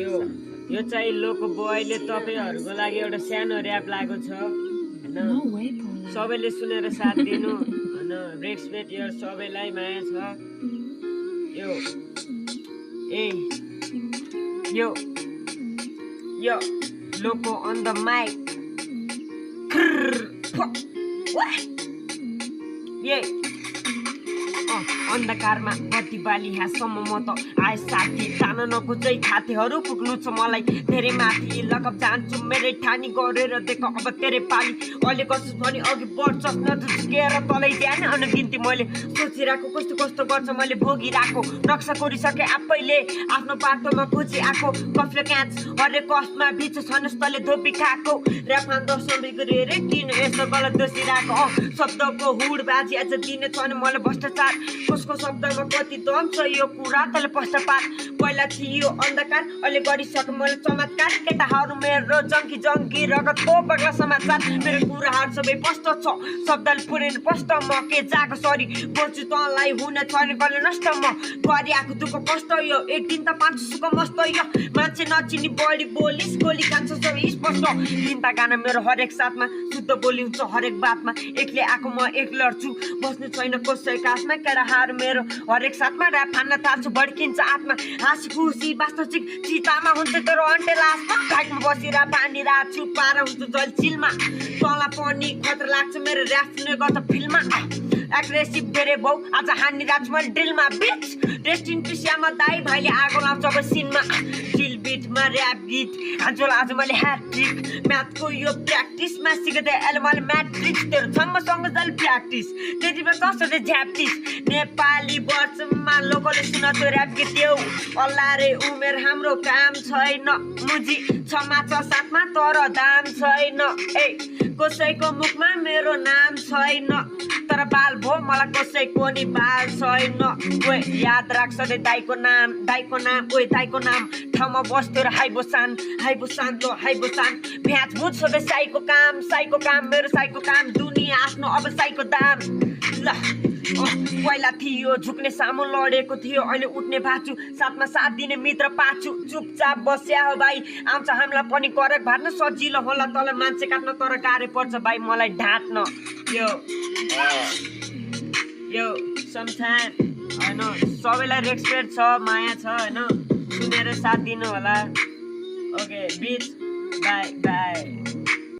यो चाहिँ लोको बोयले तपाईहरुको लागि एउटा सानो र्याप लागेको छ हैन सबैले सुनेर साथ दिनु हैन रेस्पेक्ट यो सबैलाई माया छ यो ए यो लोको अन द माइक ये अन्धकारमा बत्ती बाली यहाँसम्म म त आए साथी जान नखोजै खातेहरू पुग्नु छ मलाई धेरै माथि लगब जान्छु मेरै ठानी गरेर देख अब तेरै पाली अहिले गर्छु भने अघि बढ्छस् नझुकेर तलै ध्यान अनगिन्ती मैले सोचिरहेको कस्तो कस्तो गर्छ मैले भोगिरहेको नक्सा कोरिसके आफैले आफ्नो बाटोमा खोजी आएको कसले क्याच हरेक कस्टमा बिच छनस् तले धोपी खाएको ऱ्यापान दर्शन गरेर किन यस्तो गलत दोषिरहेको शब्दको हुड बाजी आज दिने छ भने मलाई भ्रष्टाचार कसको शब्दमा कति दम छ यो कुरा तले पश्चाताप पहिला थियो अन्धकार अहिले गरिसके मैले चमत्कार केटाहरू मेरो जङ्गी रगतको बग्ला समाचार मेरो कुराहरू सबै स्पष्ट छ शब्दले पुरेन स्पष्ट म के जाको सरी बोल्छु तँलाई हुन छैन कहिले नष्ट म गरिआएको दुःख कष्ट यो एक दिन त पाउँछु सुख मस्त यो मान्छे नचिनी बढी बोलिस गोली खान्छ सबै स्पष्ट चिन्ता गाना मेरो हरेक साथमा शुद्ध बोली हुन्छ हरेक बातमा एक्लै आएको म एक लड्छु बस्नु छैन कसैको आसमा केटाहरू मेरो हरेक साथमा ऱ्याप फान्न थाल्छु भड्किन्छ आत्मा हाँसी खुसी वास्तविक चितामा हुन्छ तर अन्टे लास्टमा घाटमा बसेर पानी राख्छु पारा हुन्छ जल चिलमा तँलाई पनि खतरा लाग्छ मेरो ऱ्याप सुने गर्छ फिल्ममा एग्रेसिभ धेरै भाउ आज हानी राख्छु मैले ड्रिलमा बिच रेस्ट इन पिस श्यामा दाई भाइले आगो लाउँछ अब सिनमा ड्रिल बिटमा ऱ्याप गीत हान्छौँ आज मैले ह्याट्रिक म्याथको यो प्र्याक्टिसमा सिक्दै अहिले मैले म्याट्रिक्स तेरो छम्मसँग जल प्र्याक्टिस त्यति बेला कसरी झ्याप्टिस नेपाली वर्षमा लोकले सुनाएको ऱ्याप गीत यो अल्लारे उमेर हाम्रो काम छैन मुजी छमा छ साथमा तर दाम छैन ए कसैको मुखमा मेरो नाम छैन तर बाल भो मलाई कसैको नि बाल छैन ओए याद राख सधैँ दाइको नाम ओए दाइको नाम ठाउँमा बस्थ्यो र हाइबोसान लो हाइबोसान भ्याच बुझ सधैँ साइको काम मेरो साइको काम दुनियाँ आफ्नो अब साइको दाम ल पहिला थियो झुक्ने सामु लडेको थियो अहिले उठ्ने भाचु साथमा साथ दिने मित्र पाछु चुपचाप बस्या हो भाइ आउँछ हामीलाई पनि करक भाट्न सजिलो होला तल मान्छे काट्न तर गाह्रो पर्छ भाइ मलाई ढाँट्न यो समटाइम हैन सबैलाई रेस्पेक्ट छ माया छ हैन सुनेर साथ दिनु होला ओके बिच बाई